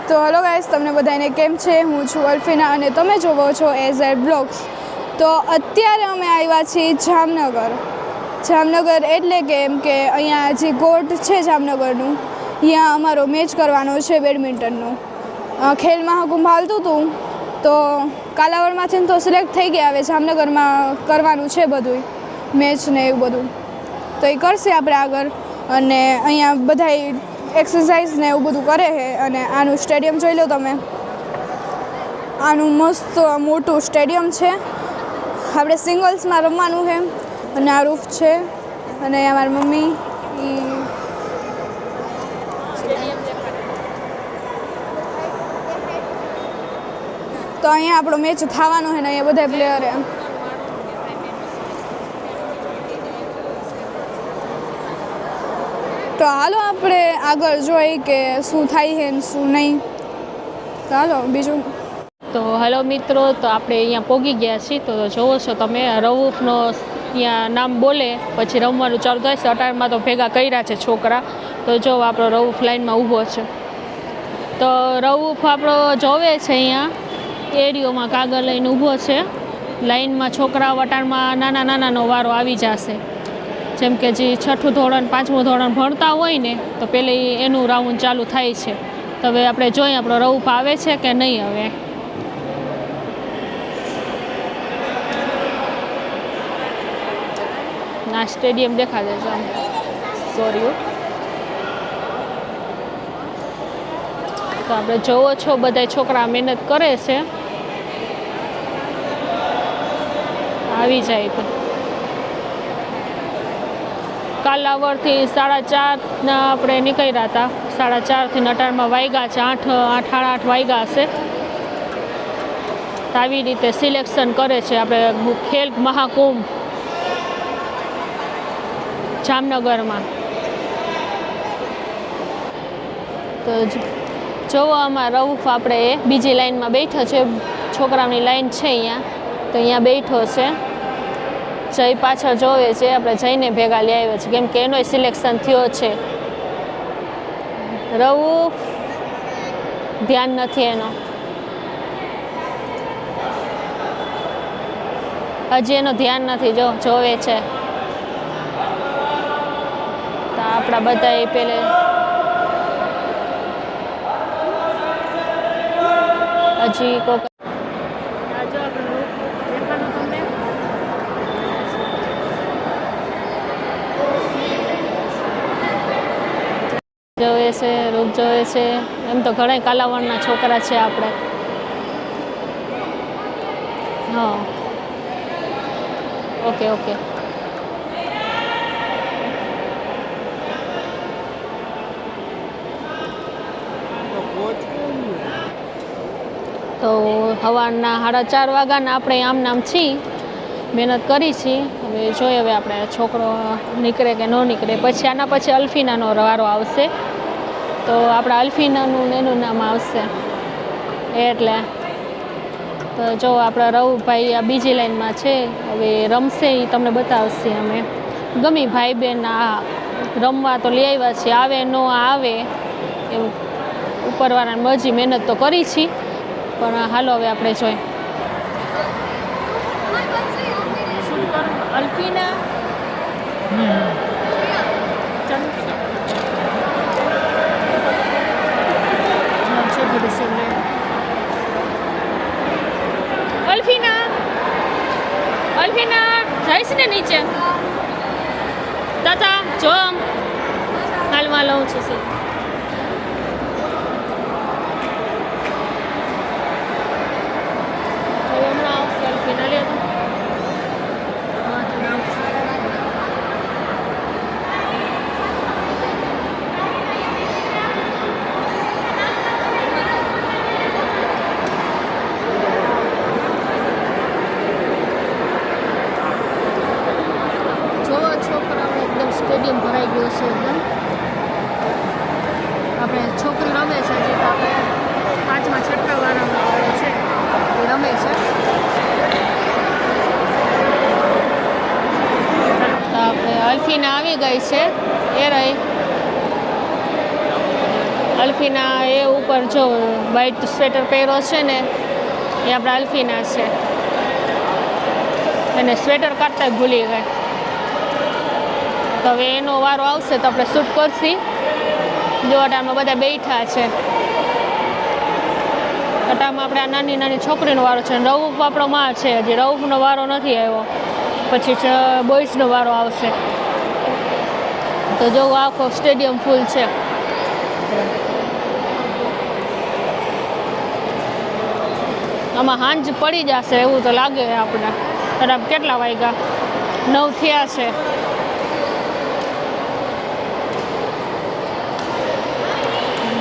તો hello guys, તમને બધાને કેમ છે? હું છું અલ્ફીના અને તમે જોવો છો AZ બ્લોગ્સ. તો અત્યારે અમે આવ્યા છીએ જામનગર એટલે કે એમ કે અહીંયા જે કોર્ટ છે જામનગરનું, ત્યાં અમારો મેચ કરવાનો છે બેડમિન્ટનનું. ખેલ મહાકુંભ હાલતું હતું તો કાલાવડમાંથી તો સિલેક્ટ થઈ ગયા. હવે જામનગરમાં કરવાનું છે બધું મેચ ને એવું બધું, તો એ કરશે આપણે આગળ. અને અહીંયા બધા એક્સરસાઇઝ ને એવું બધું કરે છે. અને આનું સ્ટેડિયમ જોઈ લો તમે, આનું મસ્ત મોટું સ્ટેડિયમ છે. આપણે સિંગલ્સમાં રમવાનું છે. અને આ રૂફ છે. અને અમારી મમ્મી તો અહીંયા આપણો મેચ થવાનો છે ને અહીંયા બધા પ્લેયર એમ. તો હાલો આપણે આગળ જોઈ કે શું થાય છે ને શું નહીં. તો હાલો બીજું. તો હેલો મિત્રો, તો આપણે અહીંયા પહોંચી ગયા છીએ. તો જોવો છો તમે, રઉફનો ત્યાં નામ બોલે પછી રમવાનું ચાલુ થાય છે. અટાણમાં તો ભેગા કર્યા છે છોકરા. તો જો આપણો રઉફ લાઈનમાં ઊભો છે. તો રઉફ આપણો જોવે છે અહીંયા એરિયોમાં કાગળ લઈને ઊભો છે લાઈનમાં. છોકરા અટાણમાં નાનાનો વારો આવી જશે. જેમ કે જે 6ઠું ધોરણ 5મું ધોરણ ભણતા હોય ને, તો પહેલે એનું રાઉન્ડ ચાલુ થાય છે. તો હવે આપણે જોઈએ આપણો રઉફ આવે છે કે નહીં આવે. આ સ્ટેડિયમ દેખાડે છે, સોરી. તો આપણે જોવો છો બધા છોકરા મહેનત કરે છે. આવી જાય તો કાલાવડથી 4:30 આપણે નીકળ્યા હતા. 4:30 અટાણમાં વાગ્યા છે 8 વાગ્યા હશે. તો આવી રીતે સિલેક્શન કરે છે આપણે ખેલ મહાકુંભ જામનગરમાં. તો જોવો આમાં રઉફ આપણે બીજી લાઈનમાં બેઠો છે. છોકરાઓની લાઈન છે અહીંયા, તો અહીંયા બેઠો છે. જય પાછળ જોવે છે. આપણે જઈને ભેગા લઈ આવ્યા છે કેમ કે એનોય સિલેક્શન થયો છે. રઉફ ધ્યાન નથી એનો, હજી એનું ધ્યાન નથી. જોવે છે. તો આપણા બધા પેલે હજી કોક જોવે છે, રૂપ જોવે છે. એમ તો ઘણા કાલાવડના છોકરા છે આપણે. હા, ઓકે. તો સવારના 4:30 વાગ્યાના આપણે આમ છીએ, મહેનત કરી છીએ. હવે જોઈએ હવે આપણે છોકરો નીકળે કે ન નીકળે. પછી આના પછી અલ્ફીનાનો વારો આવશે. તો આપણા અલ્ફીનાનું એનું નામ આવશે એટલે. તો જો આપણા રઉભાઈ આ બીજી લાઈનમાં છે. હવે રમશે એ તમને બતાવશે. અમે ગમી ભાઈ બહેન આ રમવા તો લઈ આવ્યા છીએ. આવે ન આવે એવું ઉપરવાળાને મરજી, મહેનત તો કરી છીએ. પણ હાલો હવે આપણે જોઈએ. અલ્ફીના અલ્ફીના જઈશ ને નીચે દાદા જો હાલમાં લઉં છું. હમણાં આવશે અલ્ફીના. લે તો સ્ટેડિયમ ભરાઈ ગયો છે એકદમ. આપણે છોકરી રમે છે, જે આપણે 5મા 6ઠા વાળામાં છે એ રમે છે. તો આપણે અલ્ફીના આવી ગઈ છે. એ રહી અલ્ફીના એ ઉપર જો વ્હાઈટ સ્વેટર પહેર્યો છે ને એ આપણા અલ્ફીના છે. અને સ્વેટર કાઢતા જ ભૂલી ગઈ. તો હવે એનો વારો આવશે તો આપણે શૂટ કરશી. જો અટામાં બધા બેઠા છે. અટામાં આપણે આ નાની નાની છોકરીનો વારો છે. રઉફ આપણો માં છે, હજી રઉફનો વારો નથી આવ્યો. પછી બોಯ್સનો વારો આવશે. તો જો આખો સ્ટેડિયમ ફૂલ છે. આમાં હાંજ પડી જશે એવું તો લાગે આપણે. બરાબર કેટલા વાગ્યા? 9 થયા છે.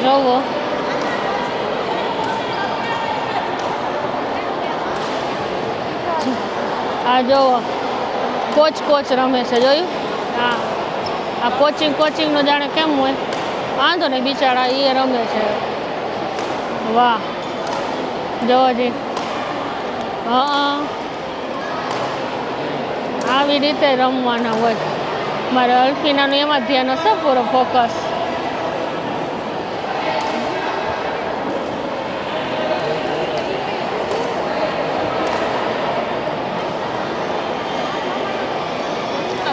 જોવો આ જોવો કોચ રમે છે. જોયું? હા, આ કોચિંગનો જાણે કેમ હોય, વાંધો નહીં, બિચારા એ રમે છે. વાહ, જોવો જી. હા, આવી રીતે રમવાના હોય. મારે અલ્ફીનાનું એમાં જ ધ્યાન હશે, પૂરો ફોકસ.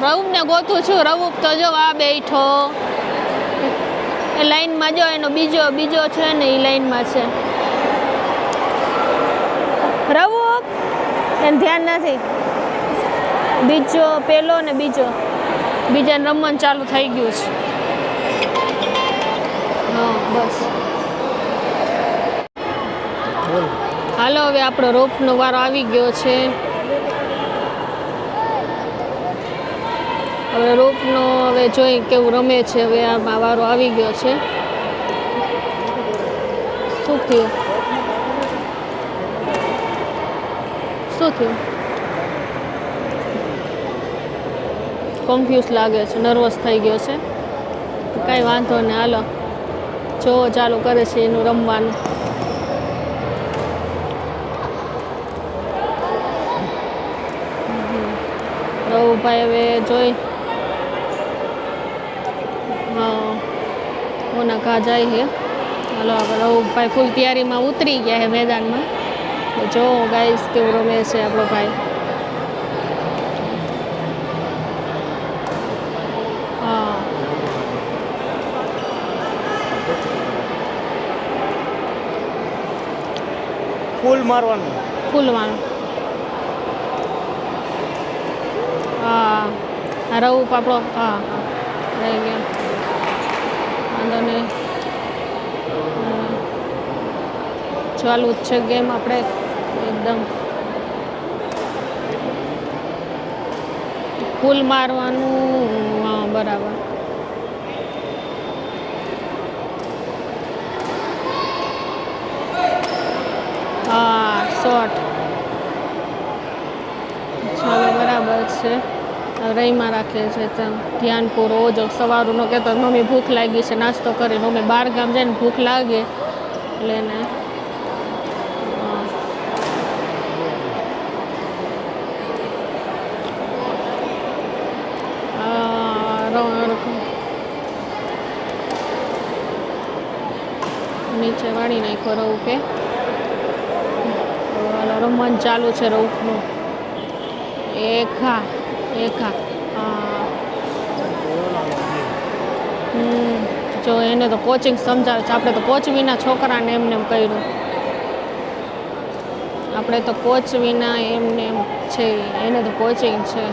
રઉફને ગોતું છું. રઉફ તો જો આ બેઠો એ લાઈનમાં. જો એનો બીજો છે ને એ લાઈનમાં છે. રઉફ એને ધ્યાન નથી. બીજો પેલો ને બીજાને રમવાનું ચાલુ થઈ ગયું છે. હા બસ. હાલો હવે આપણો રોપનો વારો આવી ગયો છે. હવે રોપનો હવે જોઈ કેવું રમે છે. હવે આમાં વારો આવી ગયો છે. શું થયું? કન્ફ્યુઝ લાગે છે, નર્વસ થઈ ગયો છે. કાંઈ વાંધો નહીં, હાલો જો ચાલુ કરે છે એનું રમવાનું. રવુભાઈ હવે જોઈ કોના કા જાય છે. હાલો આપણે રવુભાઈ ફૂલ તૈયારીમાં ઉતરી ગયા છે મેદાનમાં. જો ગાઈસ કેવું રમે છે આપણો ભાઈ. હા, ફૂલ મારવાનું. હા, રઉફ આપણો. હા, રહી ગયો, વાંધો નહીં. ચાલુ જ છે ગેમ આપણે એકદમ. ફૂલ મારવાનું. હા બરાબર. હા, શોર્ટ. ચાલો બરાબર છે. રહીમાં રાખે છે તો ધ્યાન પૂરો ઓજો. સવારનો કહેતો મમ્મી ભૂખ લાગી છે, નાસ્તો કરીને. મમ્મી બહાર ગામ જાય ને ભૂખ લાગે એટલે એને નીચે વાળી નાખ્યો રઉફે. રમવાનું ચાલુ છે રઉફનું. એકા હા. જો એને તો કોચિંગ સમજાવે છે. આપણે તો કોચ વિના છોકરાને એમને એમ કર્યું. આપણે તો કોચ વિના એમને એમ છે. એને તો કોચિંગ છે.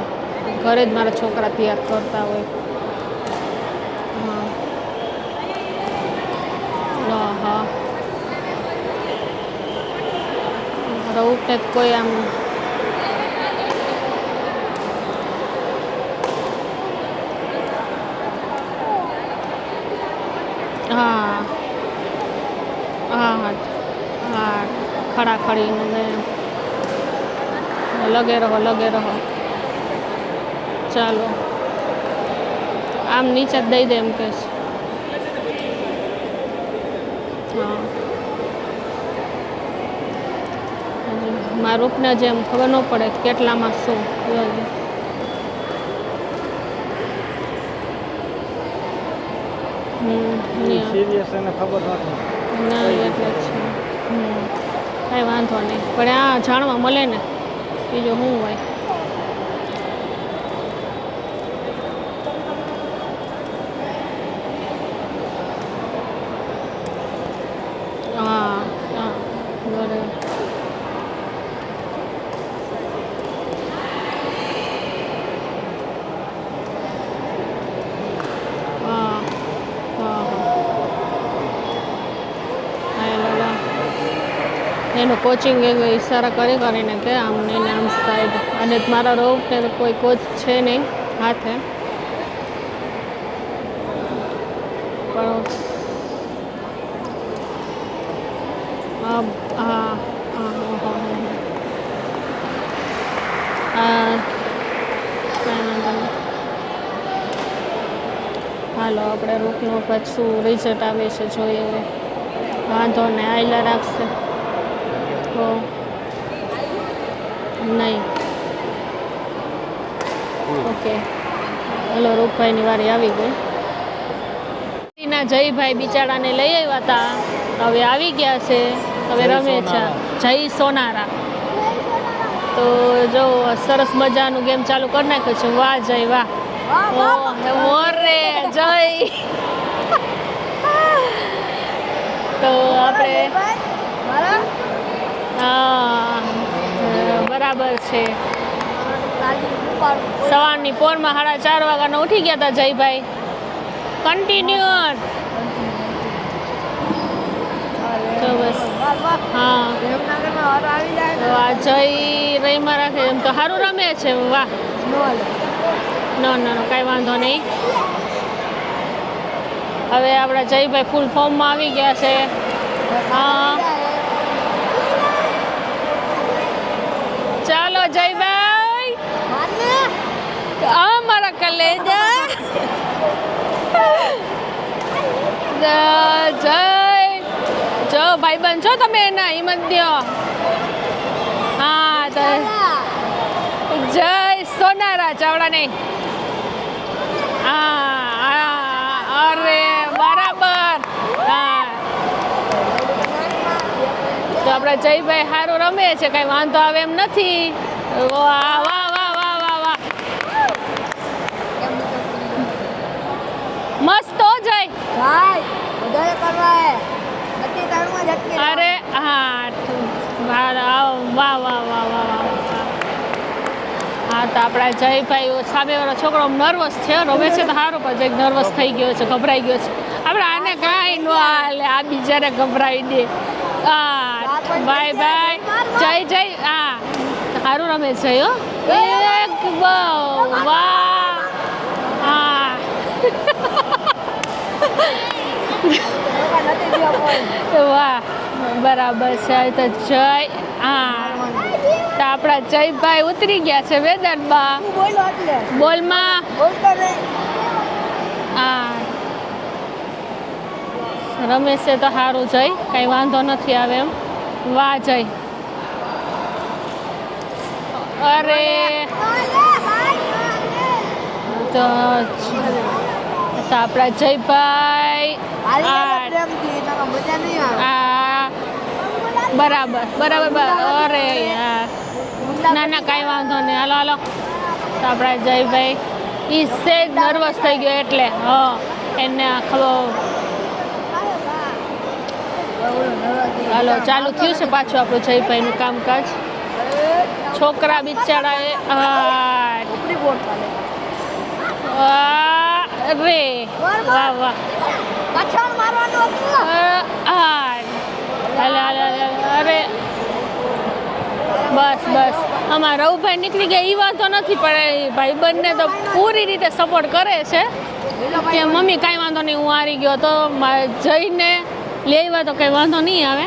ઘરે જ મારા છોકરા તૈયાર કરતા હોય. હા, રઉફને કોઈ આમ હા ખડા ખડીને લગે રહો. ચાલો આમ નીચે જ દઈ દે એમ કે છે. હા, મારા રૂપને જેમ ખબર ન પડે કેટલામાં શું. સિરિયસ એને ખબર નથી. નહીં એટલે જ છે. કાંઈ વાંધો નહીં, પણ આ જાણવા મળે ને બીજું શું હોય. હા હા બરાબર. હા હા હા એનું કોચિંગ ઈશારા કરીને કે આમ નહીં ને આમ સાઈડ, અને મારા રોપ ને તો કોઈ કોચ છે નહીં હાથે, પણ હા હા હા હા હાલો આપણે રૂટનું પાછું રિઝલ્ટ આવે છે જોઈએ હવે. વાંધો ને આયલા રાખશે તો નહીં. ઓકે હલો રૂપભાઈની વારી આવી ગઈ. ના જયભાઈ બિચારાને લઈ આવ્યા હતા, હવે આવી ગયા છે, હવે રમે છે જય સોનારા. તો જો સરસ મજાનું ગેમ ચાલુ કરી નાખ્યું છે. વાહ જય વાહ, મોરે જય. તો આપણે હા બરાબર છે. સવારની પોરમાં 4:30 વાગ્યાના ઉઠી ગયા હતા જયભાઈ. કન્ટિન્યુ તો બસ હા. તો આ જય રહીમાં રાખે એમ તો સારું રમે છે. વાહ નો કાંઈ વાંધો નહીં. હવે આપણા જયભાઈ ફૂલ ફોર્મમાં આવી ગયા છે. હા ચાલો જયભાઈ, મારા કલેજા જય જો ભાઈબંધ છો તમે એના હિંમત દો. હા તો જય સોનારા ચાવડા નહીં. હા અરે બરાબર. હા તો આપણા જયભાઈ સારું રમે છે, કાંઈ વાંધો આવે એમ નથી. વાહ વાહ વાહ વાહ વાહ વાહ મસ્ત હો જય. અરે હા વાહ વાહ વાહ વાહ વાહ. હા તો આપણા જયભાઈ સામેવાળો છોકરો નર્વસ છે, રમે છે તો સારું, પણ જઈક નર્વસ થઈ ગયો છે, ગભરાઈ ગયો છે. આપણે આને કાંઈ ન હાલે, આ બીજાને ગભરાવી દે. હા બાય બાય જય જય. હા સારું રમે છે હો. એક વાહ હા વાહ બરાબર છે. તો જય હા તો આપણા જયભાઈ ઉતરી ગયા છે મેદાનમાં. બોલમાં હા રમે છે તો સારું જય, કાંઈ વાંધો નથી આવે એમ. વાહ જય. અરે તો આપણા જયભાઈ બરાબર બરાબર. અરે યાર ના ના કાંઈ વાંધો નહીં. હાલો હાલો. તો આપણા જયભાઈ એ સેજ નર્વસ થઈ ગયો એટલે હા એને ખબર. હાલો ચાલુ થયું છે પાછું આપણું જયભાઈનું કામકાજ. છોકરા બિચારા રે વાહ વાહ. અરે બસ બસ આમાં રવભાઈ નીકળી ગયા એ વાંધો નથી, પણ ભાઈબંધને તો પૂરી રીતે સપોર્ટ કરે છે કે મમ્મી કાંઈ વાંધો નહીં, હું હારી ગયો તો જઈને લેવા તો કંઈ વાંધો નહીં આવે.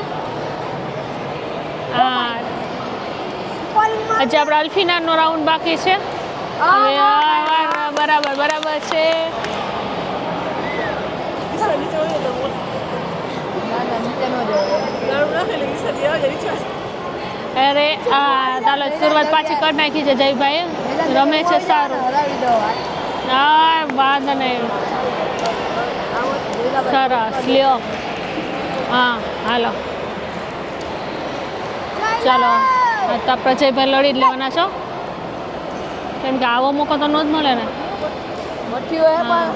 હા હજી આપણે અલ્ફીનાનો રાઉન્ડ બાકી છે. હવે બરાબર બરાબર છે. અરે ચાલો શરૂઆત પાછી કરી નાખી છે જયભાઈ. રમે છે સારું. હા વાંધો નહીં. સરસ લ્યો. હા હાલો ચાલો તો પ્રજયભાઈ લડી જ લેવાના છો કેમ કે આવો મોકો તો ન જ મળે ને હા.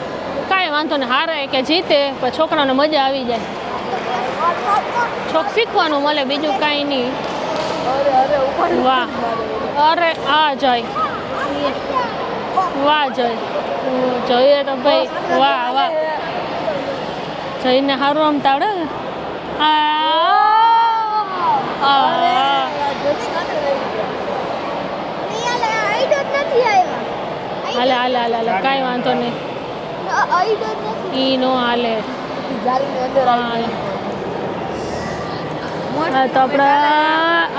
કાંઈ વાંધો નહીં હારે કે જીતે પણ છોકરાને મજા આવી જાય શીખવાનું મળે બીજું કાંઈ નહીં વાહ અરે આ જય વાહ જય જોઈએ તો ભાઈ વાહ વાહ જઈને સારું રમતા આવડે ને હાલે હાલે હાલે હાલે કાંઈ વાંધો નહીં ઈ નો હાલે હા તો આપણે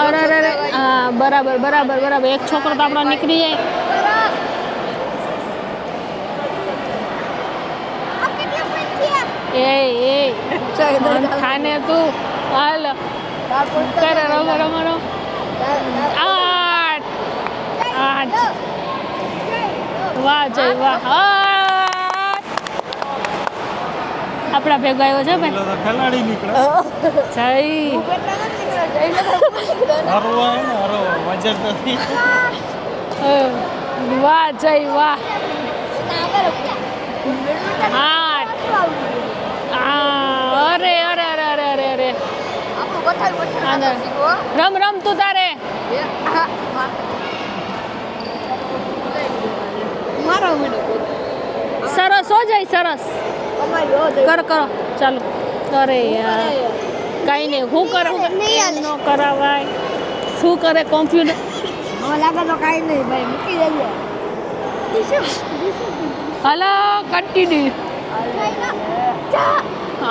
અરે અરે હા બરાબર બરાબર બરાબર એક છોકરો તો આપણો નીકળી જાય એ ખાને તું હાલ કરે રમો રમો રમો 8 વાહ જય વાહ આપણા ભેગો આવ્યો છે ભાઈ પેલો તો ખેલાડી નીકળે જય હરવા હે ને હરવા વજન નથી વાહ જય વાહ 8 અરે અરે અરે અરે અરે અરે રમ રમ તું તારે સરસ હો જાય સરસ કરો કરો ચાલો અરે યાર કાંઈ નહીં હું કરો ન કરાવાય શું કરે કોમ્પ્યુટર લાગે તો કાંઈ નહીં ભાઈ મૂકી દેજો હલો કન્ટિન્યુ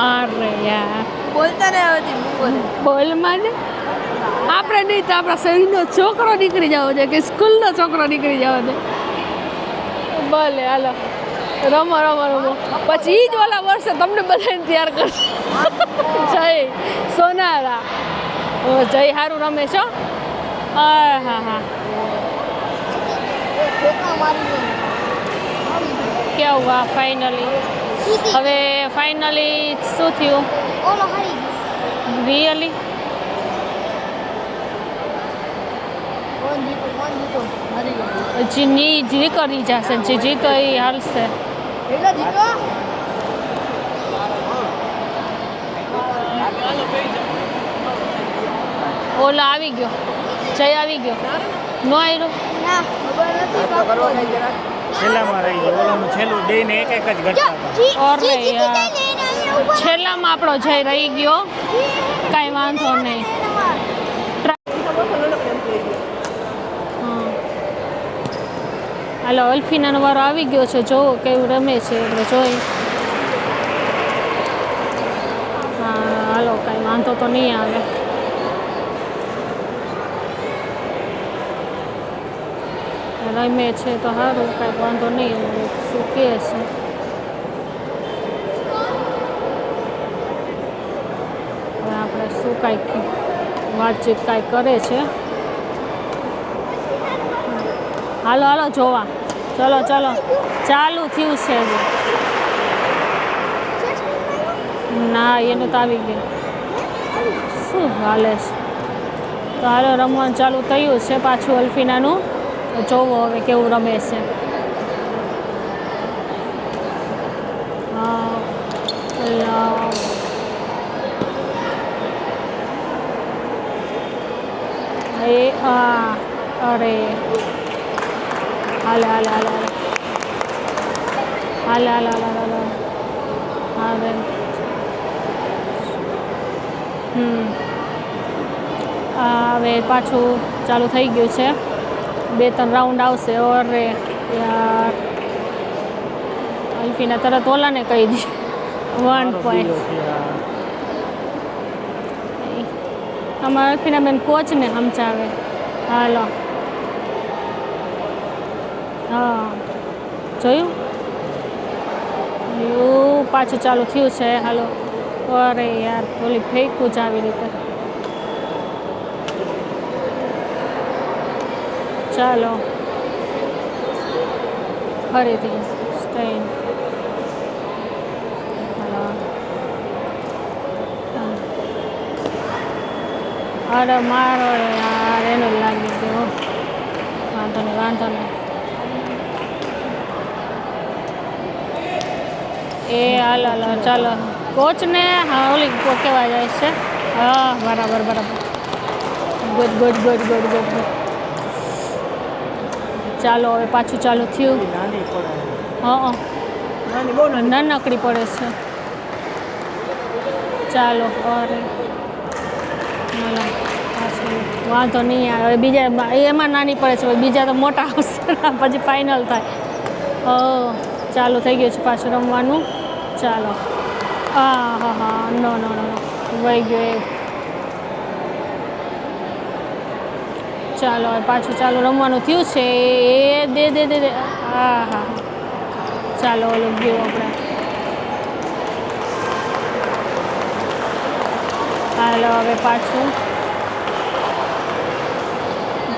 અરે યાર બોલતા નહીં આવતી બોલ મને આપણે નહીં તો આપણા શરીરનો છોકરો નીકળી જવો છે કે સ્કૂલનો છોકરો નીકળી જવો છે ભલે હાલો રમો રમો રમો પછી ઈ જ ઓલા વર્ષે તમને બધાને તૈયાર કરશે જય સોનારા ઓ જય સારું રમે છો હા હા હા કેવું આ ફાઇનલી હવે ફાઇનલી શું થયું રિયલી જીની જી કરી જશે જે જીતો એ હાલશે ઓલો આવી ગયો જય આવી ગયો નો આવ્યો છેલ્લામાં રહી ગયો ઓલાનું છેલ્લું ડે ને એક જ ઘટના હતા અરે યાર છેલ્લામાં આપણો જય રહી ગયો કાંઈ વાંધો નહીં હાલો અલ્ફીનાનો વારો આવી ગયો છે જોવો કેવું રમે છે એટલે જોઈ હા હાલો કાંઈ વાંધો તો નહીં આવે રમે છે તો સારું કાંઈ વાંધો નહીં શું કહે છે હવે આપણે શું કાંઈક વાતચીત કાંઈ કરે છે હાલો હાલો જોવા ચલો ચલો ચાલુ થયું છે ના એનું તો આવી ગયું શું હાલે છે તો હાલો રમવાનું ચાલુ થયું છે પાછું અલ્ફીનાનું તો જોવો હવે કેવું રમે છે એ અરે હાલે હાલે હાલે હાલે હાલે હાલે હાલે હાલે હવે પાછું ચાલુ થઈ ગયું છે 2-3 રાઉન્ડ આવશે અરે યાર અલ્ફીના તરત ઓલાને કહી દી 1 પોઈન્ટ અમારા અલ્ફીના બેન કોચને સમજાવે હાલો હા જોયું પાછું ચાલુ થયું છે હાલો અરે યાર ઓલી ફેંકું જ આવી રીતે ચાલો ફરીથી સ્ટેન અરે મારો યાર એનું જ લાગી ગયું વાંધો નહીં વાંધો નહીં એ હાલ હાલ ચાલો કોચને હા ઓલી કહેવા જાય છે હા બરાબર બરાબર good good good good good good ચાલો હવે પાછું ચાલુ થયું નાની પડે હા નાની બહુ નાની નાનકડી પડે છે ચાલો અરે હાલો પાછું વાંધો નહીં આવે હવે બીજા એમાં નાની પડે છે હવે બીજા તો મોટા આવશે પછી ફાઇનલ થાય ચાલુ થઈ ગયું છે પાછું રમવાનું ચાલો હા હા હા નો નો નો વહી ગયો એ ચાલો હવે પાછું ચાલુ રમવાનું થયું છે એ દે દે દે દે હા હા ચાલો ઓલું ગયું આપણે હાલો હવે પાછું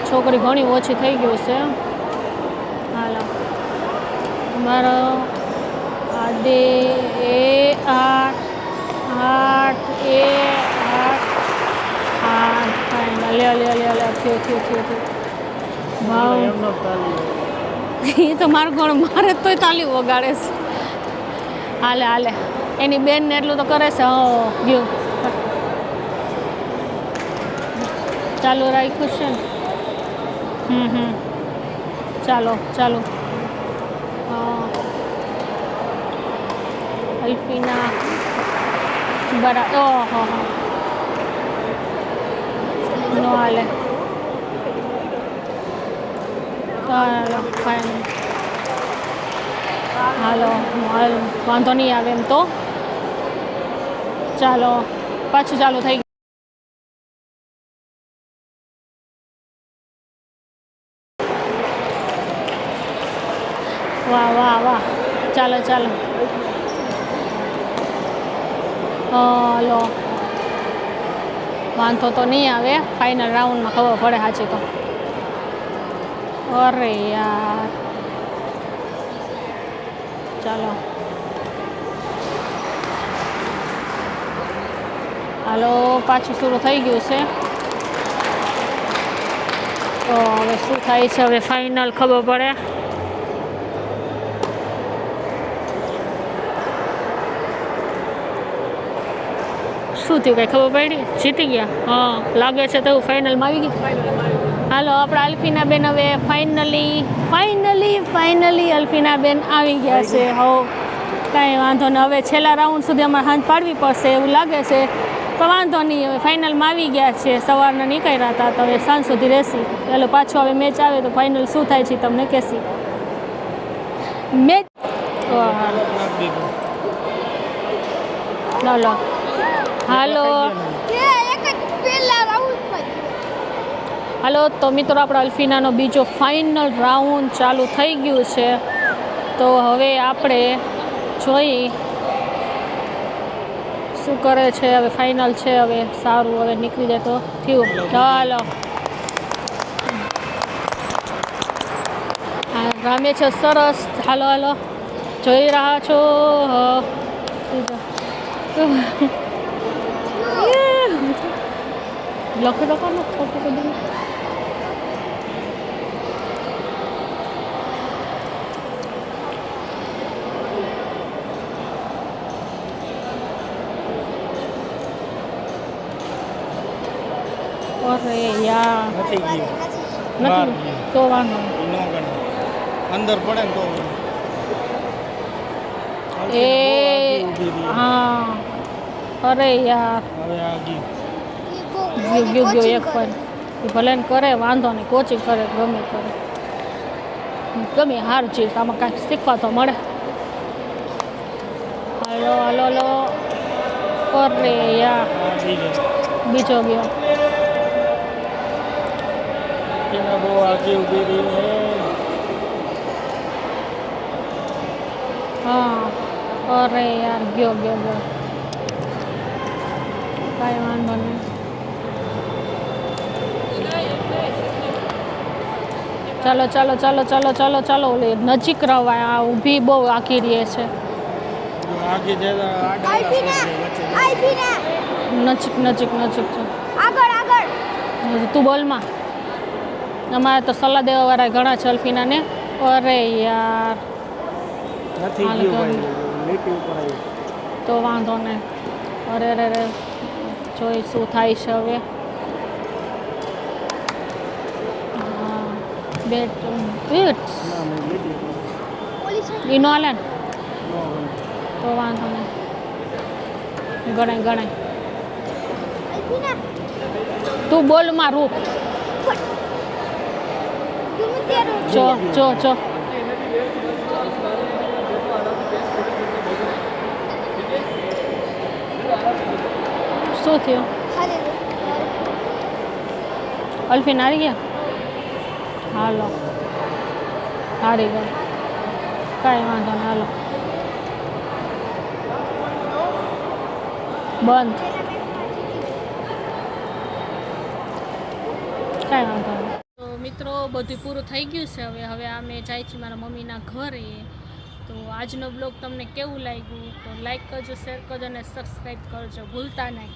છોકરી ઘણી ઓછી થઈ ગયું છે હાલો મારો આ દે એ 8 8 એ 8 8 લે લે લે લે થયું ભાવ એમનો તાલી એ તો મારું ઘણું મારે તોય તાલી વગાડે છે હાલે હાલે એની બેનને એટલું તો કરે છે ગયું ચાલુ રાખ્યું છે ને ચાલો ચાલો અલ્ફીના બરાબર ઓહો નો હાલે હાલો ફાઇન હાલો વાંધો નહીં આવે એમ તો ચાલો પાછું ચાલુ થઈ ગયું વાહ વાહ વાહ ચાલો ચાલો હલો વાંધો તો નહીં આવે ફાઇનલ રાઉન્ડમાં ખબર પડે સાચી તો અરે યાર ચાલો હાલો પાછું શરૂ થઈ ગયું છે તો હવે શું થાય છે હવે ફાઇનલ ખબર પડે શું થયું કંઈ ખબર પડી જીતી ગયા હા લાગે છે તો ફાઇનલમાં આવી ગઈ હાલો આપણા અલ્ફીનાબેન હવે ફાઇનલી અલ્ફીનાબેન આવી ગયા છે હો કાંઈ વાંધો નહીં હવે છેલ્લા રાઉન્ડ સુધી અમારે હાથ પાડવી પડશે એવું લાગે છે પણ વાંધો નહીં હવે ફાઇનલમાં આવી ગયા છે સવારના નીકળ્યા હતા તો હવે સાંજ સુધી રહેશી એટલે પાછો હવે મેચ આવે તો ફાઇનલ શું થાય છે તમને કહેશી મેચ લો હાલો હાલો તો મિત્રો આપણા અલ્ફીનાનો બીજો ફાઇનલ રાઉન્ડ ચાલુ થઈ ગયું છે તો હવે આપણે જોઈ શું કરે છે હવે ફાઇનલ છે હવે સારું હવે નીકળી જાય તો થયું ચાલો રામે છે સરસ હાલો હાલો જોઈ રહ્યા છો લખો તો કોનો ફોટો કદી અરે યાર નથી ગયું નથી તો વાંધો નો ગણ અંદર પડે ને તો એ હા અરે યાર હવે આ ગયું ગયું એક પણ એ ભલે ને કરે વાંધો નહીં કોચિંગ કરે ગમે કરે ગમે સારું ચીજ આમાં કાંઈક શીખવા તો મળે હાલો હાલો હાલો અરે યાર બીજો ગયો એના બહુ આગે ઊભી રહી હે હા અરે યાર ગયો કાંઈ વાંધો નહીં ચાલો ચાલો ચાલો ચાલો ચાલો ચાલો ઓલી નજીક રવાય આ ઊભી બહુ આખી રહે છે આગે જરા આડા વચ્ચે નજીક છે તું બોલમાં. અમારે તો સલાહ દેવાવાળા ઘણા છે અલ્ફીનાને. અરે યાર નથી હાલ ગયું કર. ભાઈ લીટી ઉપર આવ્યું તો વાંધો નહીં. અરે રે રે જોઈ શું થાય છે હવે. હા બેટ બેટ ના નહીં લીટી ઉપર ઈ નો હાલે ને નો ગમે. તો વાંધો નહીં. ગણાય ગણાય. તું બોલમાં રૂપ. જો જો જો શું થયું? અલ્ફીન હારી ગયા. હાલો હારી ગયા. કાંઈ વાંધો નહીં. હાલો બંધ. કાંઈ વાંધો નહીં. તો મિત્રો બધું પૂરું થઈ ગયું છે. હવે અમે જાય છીએ મારા મમ્મીના ઘરે. તો આજનો બ્લોગ તમને કેવું લાગ્યું તો લાઈક કરજો, શેર કરજો અને સબસ્ક્રાઈબ કરજો ભૂલતા નહીં.